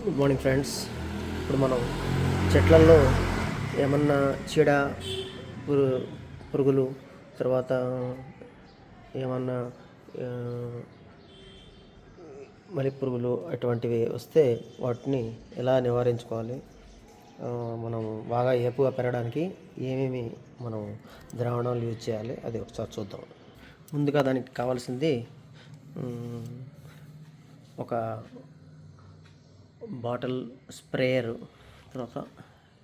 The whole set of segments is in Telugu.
Good morning friends. ఇప్పుడు మనం చెట్లల్లో ఏమన్నా చీడ పురు పురుగులు తర్వాత ఏమన్నా ఆ, మలి పురుగులు అటువంటివి వస్తే వాటిని ఎలా నివారించుకోవాలి, ఆ, మనం బాగా ఏపుగా పెరగడానికి ఏమేమి మనం ద్రావణాలు యూజ్ చేయాలి అది ఒకసారి చూద్దాం. ముందుగా దానికి కావాల్సింది ఒక బాటిల్ స్ప్రేయరు, తర్వాత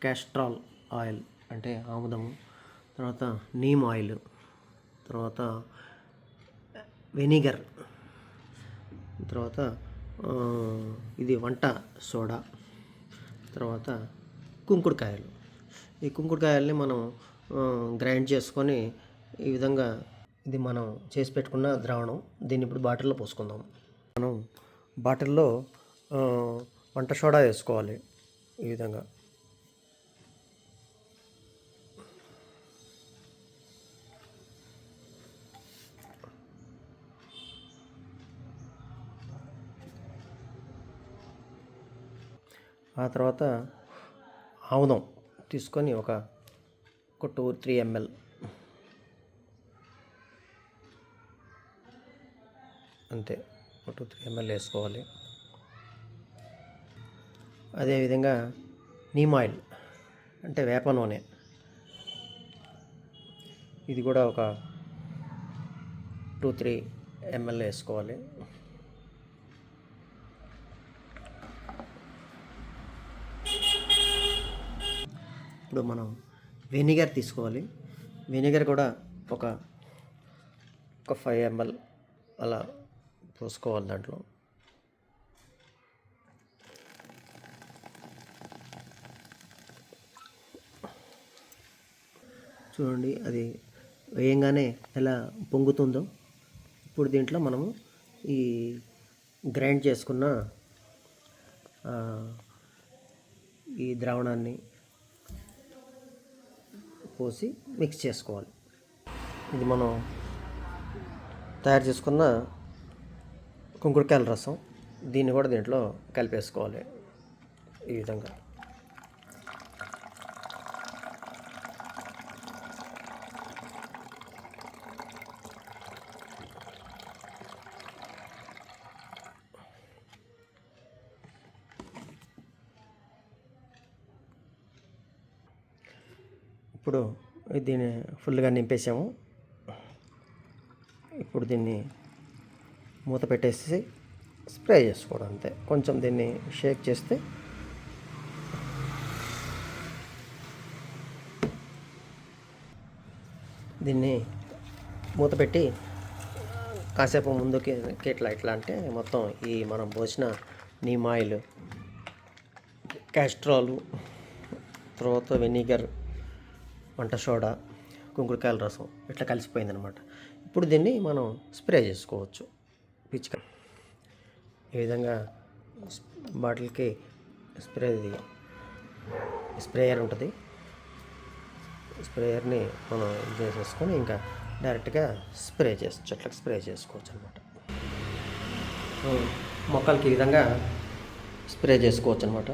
క్యాస్ట్రాల్ ఆయిల్ అంటే ఆముదము, తర్వాత నీమ్ ఆయిల్, తర్వాత వెనిగర్, తర్వాత ఆ, ఇది వంట సోడా, తర్వాత కుంకుడుకాయలు. ఈ కుంకుడుకాయల్ని మనం గ్రైండ్ చేసుకొని ఈ విధంగా ఇది మనం చేసి పెట్టుకున్న ద్రావణం. దీన్ని ఇప్పుడు బాటిల్లో పోసుకుందాం. మనం బాటిల్లో ఆ, వంట సోడా వేసుకోవాలి ఈ విధంగా. ఆ తర్వాత ఆముదం తీసుకొని ఒక 2-3 ml అంతే, 2-3 ml వేసుకోవాలి. అదేవిధంగా నీమ్ ఆయిల్ అంటే వేప నూనె, ఇది కూడా ఒక 2-3 ml వేసుకోవాలి. ఇప్పుడు మనం వెనిగర్ తీసుకోవాలి. వెనిగర్ కూడా ఒక 5 ml అలా పోసుకోవాలి దాంట్లో. చూడండి అది వేయంగానే ఎలా పొంగుతుందో. ఇప్పుడు దీంట్లో మనము ఈ గ్రైండ్ చేసుకున్న ఈ ద్రావణాన్ని పోసి మిక్స్ చేసుకోవాలి. ఇది మనం తయారు చేసుకున్న కుంకుడుకాయల రసం, దీన్ని కూడా దీంట్లో కలిపేసుకోవాలి ఈ విధంగా. ఇప్పుడు దీన్ని ఫుల్గా నింపేసాము. ఇప్పుడు దీన్ని మూత పెట్టేసి స్ప్రే చేసుకోవడం అంతే. కొంచెం దీన్ని షేక్ చేస్తే దీన్ని మూత పెట్టి కాసేపు ముందుకి ఇట్లా అంటే మొత్తం ఈ మనం పోసిన నీమ్ ఆయిల్, క్యాస్ట్రాలు, తర్వాత వెనిగర్, వంట సోడా, కుంకుడుకాయల రసం ఇట్లా కలిసిపోయిందనమాట. ఇప్పుడు దీన్ని మనం స్ప్రే చేసుకోవచ్చు పిచిక. ఈ విధంగా బాటిల్కి స్ప్రేయర్ ఉంటుంది. స్ప్రేయర్ని మనం చేసేసుకొని ఇంకా డైరెక్ట్గా చెట్లకు స్ప్రే చేసుకోవచ్చు అనమాట. మొక్కలకి ఈ విధంగా స్ప్రే చేసుకోవచ్చు అనమాట.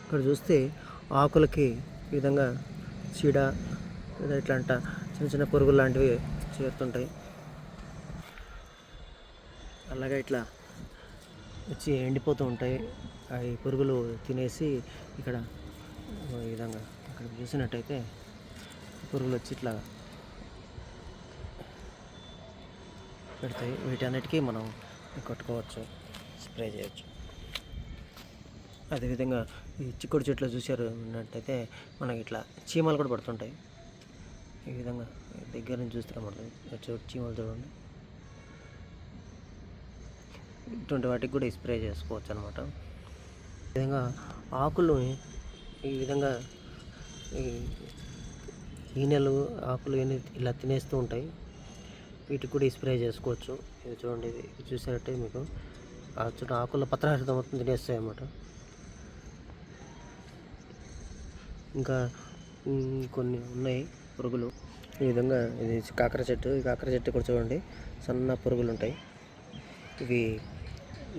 ఇక్కడ చూస్తే ఆకులకి ఈ విధంగా చీడ ఇట్లాంటి చిన్న చిన్న పురుగులు లాంటివి చేరుతుంటాయి. అలాగే ఇట్లా వచ్చి ఎండిపోతూ ఉంటాయి. అవి పురుగులు తినేసి ఇక్కడ ఈ విధంగా ఇక్కడ చూసినట్టయితే పురుగులు వచ్చి ఇట్లా పెడతాయి. వీటన్నిటికీ మనం కొట్టుకోవచ్చు, స్ప్రే చేయొచ్చు. అదేవిధంగా ఈ చిక్కుడు చెట్లు చూసారు అన్నట్టయితే మనకి ఇట్లా చీమలు కూడా పడుతుంటాయి. ఈ విధంగా దగ్గర నుంచి చూస్తే పడుతుంది చీమలు చూడండి. ఇటువంటి వాటికి కూడా స్ప్రే చేసుకోవచ్చు అనమాట. ఈ విధంగా ఆకులు ఈ విధంగా ఈనెలు ఆకులు ఇలా తినేస్తూ ఉంటాయి. వీటికి కూడా స్ప్రే చేసుకోవచ్చు. ఇది చూడండి, ఇది చూసారంటే మీకు ఆకుల పత్రహరితం మొత్తం తినేస్తాయి అన్నమాట. ఇంకా కొన్ని ఉన్నాయి పురుగులు. ఈ విధంగా ఇది కాకర చెట్టు. ఈ కాకర చెట్టు కూడా చూడండి, సన్న పురుగులు ఉంటాయి. ఇవి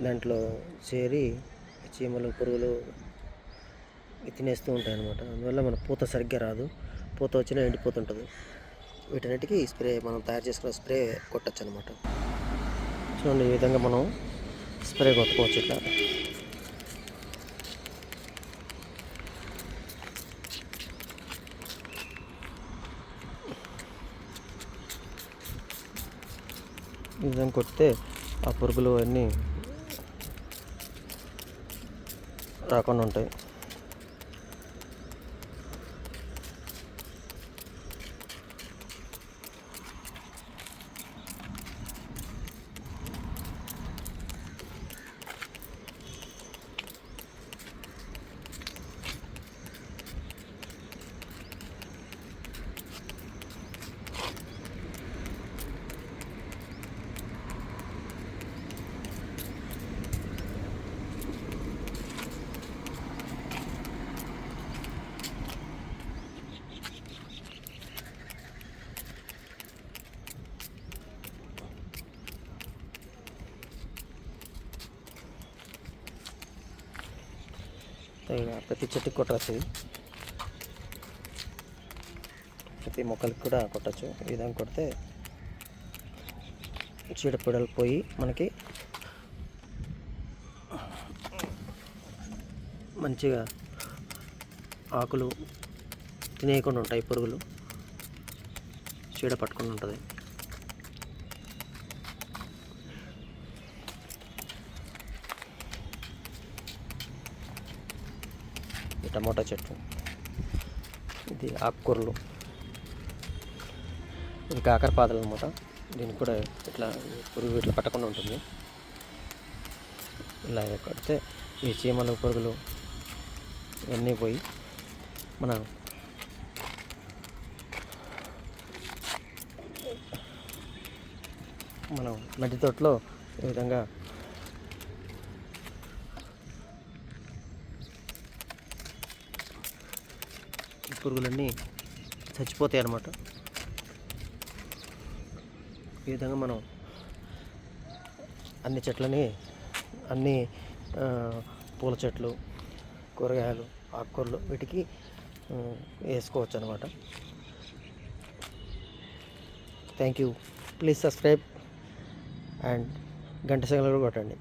దాంట్లో చేరి చీమలు, పురుగులు తినేస్తూ ఉంటాయి అన్నమాట. అందువల్ల మన పూత సరిగ్గా రాదు, పూత వచ్చినా ఎండిపోతుంటుంది. వీటన్నిటికీ స్ప్రే మనం తయారు చేసుకున్న స్ప్రే కొట్టచ్చు అనమాట. చూడండి, ఈ విధంగా మనం స్ప్రే కొట్టుకోవచ్చు ఇట్లా. ఈ విధంగా కొడితే ఆ పురుగులు అన్నీ రాకుండా ఉంటాయి. ప్రతి చెట్టుకి కొట్టచ్చు, ప్రతి మొక్కలకి కూడా కొట్టచ్చు. ఈ విధంగా కొడితే చీడపీడలు పోయి మనకి మంచిగా ఆకులు తినేయకుండా ఉంటాయి. పురుగులు చీడ పట్టుకుండా ఉంటుంది. టమోటా చెట్టు, ఇది ఆకుకూరలు, ఇది కాకరపాదలు అనమాట. దీనికి కూడా ఇట్లా పురుగు ఇట్లా పట్టకుండా ఉంటుంది. ఇలా కడితే ఈ చీమలు, పురుగులు ఇవన్నీ పోయి మన మట్టి తోటలో ఈ విధంగా పురుగులన్నీ చచ్చిపోతాయి అన్నమాట. ఈ విధంగా మనం అన్ని చెట్లని, అన్ని పూల చెట్లు, కూరగాయలు, ఆకుకూరలు వీటికి వేసుకోవచ్చు అన్నమాట. Thank you. Please subscribe and గంట సింగల్ కూడా కొట్టండి.